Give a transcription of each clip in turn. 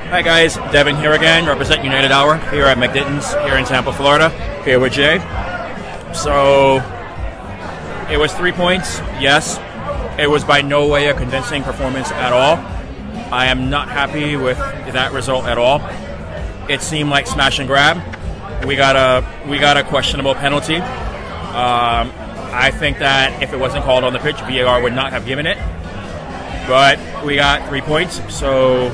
Hi guys, Devin here again, represent United Hour here at McDitton's here in Tampa, Florida, here with Jay. So, it was 3 points, yes. It was by no way a convincing performance at all. I am not happy with that result at all. It seemed like smash and grab. We got a questionable penalty. I think that if it wasn't called on the pitch, VAR would not have given it. But we got 3 points, so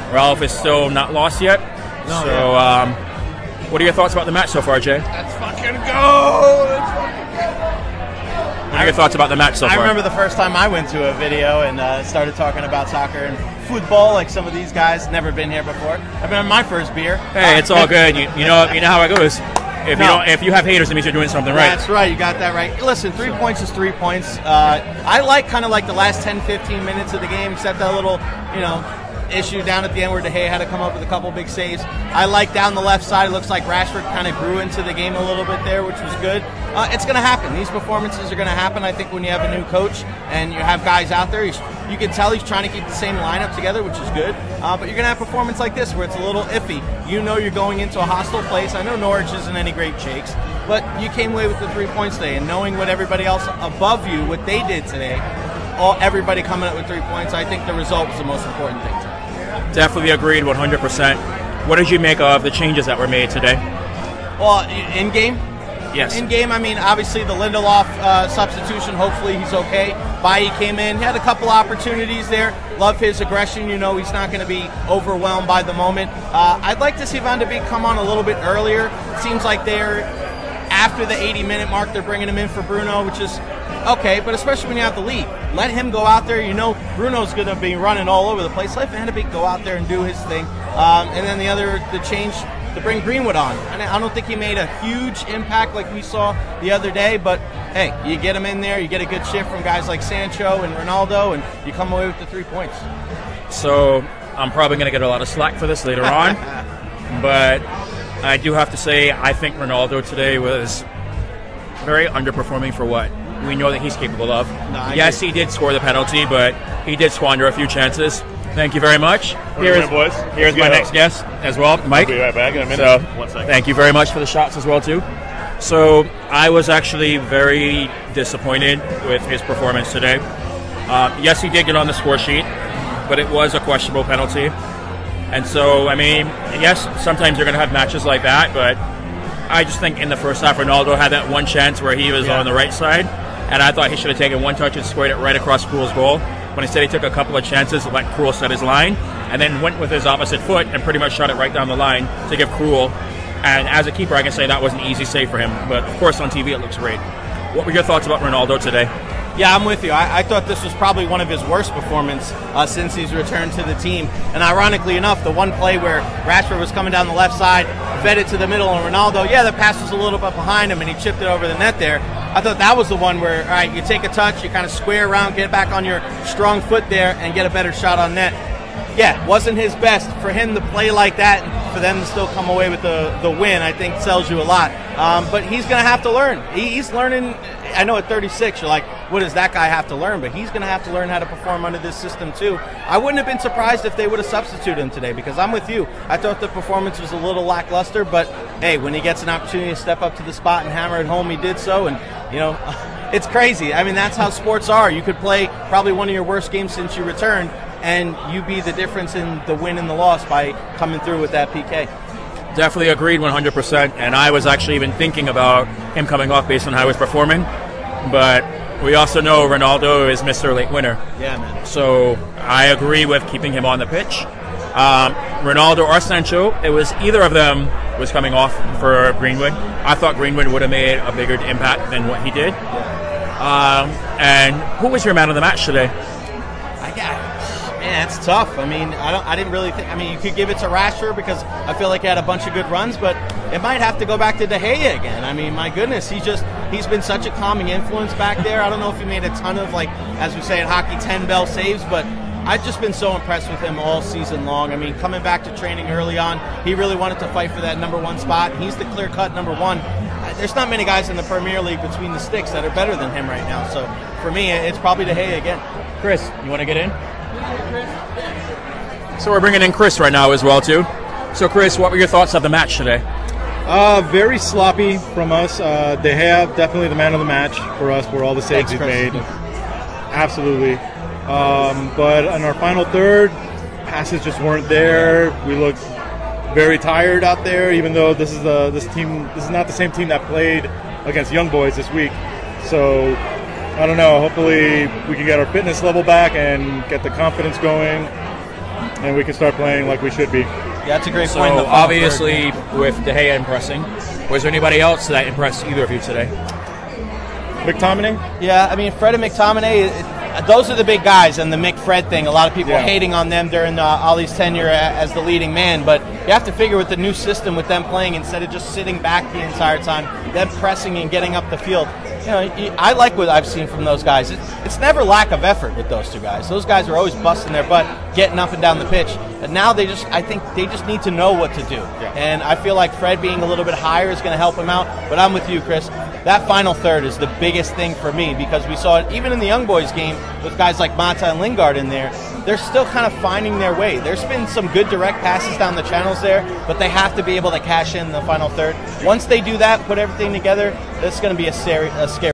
Ralph is still not lost yet. No, so, yeah. What are your thoughts about the match so far, Jay? Let's fucking go! What are your thoughts about the match so far? I remember the first time I went to a video and started talking about soccer and football, like some of these guys. Never been here before. I've been on my first beer. Hey, it's all good. You know how it goes. If you have haters, it means you're doing something right. That's right. You got that right. Listen, 3 points is 3 points. I like kind of like the last 10, 15 minutes of the game, except that little, issue down at the end where De Gea had to come up with a couple big saves. I like down the left side. It looks like Rashford kind of grew into the game a little bit there, which was good. It's going to happen. These performances are going to happen, I think, when you have a new coach and you have guys out there. You can tell he's trying to keep the same lineup together, which is good. But you're going to have performance like this where it's a little iffy. You know you're going into a hostile place. I know Norwich isn't any great shakes, but you came away with the 3 points today. And knowing what everybody else above you, what they did today, everybody coming up with 3 points, I think the result was the most important thing today. Definitely agreed 100%. What did you make of the changes that were made today? Well, in-game? Yes. In-game, I mean, obviously the Lindelof substitution, hopefully he's okay. Bailly came in, he had a couple opportunities there. Love his aggression, he's not going to be overwhelmed by the moment. I'd like to see Van de Beek come on a little bit earlier. It seems like after the 80-minute mark, they're bringing him in for Bruno, which is okay, but especially when you have the lead. Let him go out there. Bruno's going to be running all over the place. Let Van de Beek go out there and do his thing. And then the change to bring Greenwood on. I don't think he made a huge impact like we saw the other day, but hey, you get him in there, you get a good shift from guys like Sancho and Ronaldo, and you come away with the 3 points. So I'm probably going to get a lot of slack for this later on, but I do have to say I think Ronaldo today was very underperforming for what we know that he's capable of. Yes, he did score the penalty, but he did squander a few chances. Thank you very much. Here's my next guest as well, Mike. I'll be right back in a minute. So, 1 second. thank you very much for the shots as well, too. So, I was actually very disappointed with his performance today. Yes, he did get on the score sheet, but it was a questionable penalty. And so, I mean, yes, sometimes you're going to have matches like that, but I just think in the first half, Ronaldo had that one chance where he was on the right side, and I thought he should have taken one touch and squared it right across Krul's goal. But instead, he took a couple of chances, let Krul set his line, and then went with his opposite foot and pretty much shot it right down the line to give Krul. And as a keeper, I can say that was an easy save for him. But of course, on TV, it looks great. What were your thoughts about Ronaldo today? Yeah, I'm with you. I thought this was probably one of his worst performances since he's returned to the team. And ironically enough, the one play where Rashford was coming down the left side, fed it to the middle, and Ronaldo, the pass was a little bit behind him, and he chipped it over the net there. I thought that was the one where, all right, you take a touch, you kind of square around, get back on your strong foot there, and get a better shot on net. Yeah, wasn't his best. For him to play like that, and for them to still come away with the win, I think tells you a lot. But he's going to have to learn. He's learning. I know at 36, you're like, what does that guy have to learn? But he's going to have to learn how to perform under this system too. I wouldn't have been surprised if they would have substituted him today, because I'm with you. I thought the performance was a little lackluster, but hey, when he gets an opportunity to step up to the spot and hammer it home, he did so. And it's crazy. I mean, that's how sports are. You could play probably one of your worst games since you returned, and you be the difference in the win and the loss by coming through with that PK. Definitely agreed 100%, and I was actually even thinking about him coming off based on how he was performing, but we also know Ronaldo is Mr. Late Winner. Yeah, man. So I agree with keeping him on the pitch. Ronaldo or Sancho, it was either of them was coming off for Greenwood. I thought Greenwood would have made a bigger impact than what he did. And who was your man of the match today? Man, it's tough. I mean, I didn't really think. I mean, you could give it to Rashford because I feel like he had a bunch of good runs, but it might have to go back to De Gea again. I mean, my goodness, he's been such a calming influence back there. I don't know if he made a ton of, like, as we say in hockey, 10 bell saves, but I've just been so impressed with him all season long. I mean, coming back to training early on, he really wanted to fight for that number one spot. He's the clear-cut number one. There's not many guys in the Premier League between the sticks that are better than him right now. So for me, it's probably De Gea again. Chris, you want to get in? So we're bringing in Chris right now as well too. So Chris, what were your thoughts of the match today? Very sloppy from us. They have definitely the man of the match for us for all the saves he's made. Absolutely. But in our final third, passes just weren't there. We looked very tired out there, even though this is not the same team that played against Young Boys this week. So I don't know. Hopefully we can get our fitness level back and get the confidence going, and we can start playing like we should be. Yeah, that's a great point. So obviously, with De Gea impressing, was there anybody else that impressed either of you today? McTominay? Yeah, I mean, Fred and McTominay, those are the big guys, and the Mick-Fred thing, a lot of people hating on them during Ollie's tenure as the leading man, but you have to figure with the new system with them playing, instead of just sitting back the entire time, them pressing and getting up the field. You know, I like what I've seen from those guys. It's never lack of effort with those two guys. Those guys are always busting their butt, getting up and down the pitch. And now I think they just need to know what to do. Yeah. And I feel like Fred being a little bit higher is going to help him out. But I'm with you, Chris. That final third is the biggest thing for me, because we saw it even in the Young Boys game with guys like Mata and Lingard in there. They're still kind of finding their way. There's been some good direct passes down the channels there, but they have to be able to cash in the final third. Once they do that, put everything together, that's going to be a scary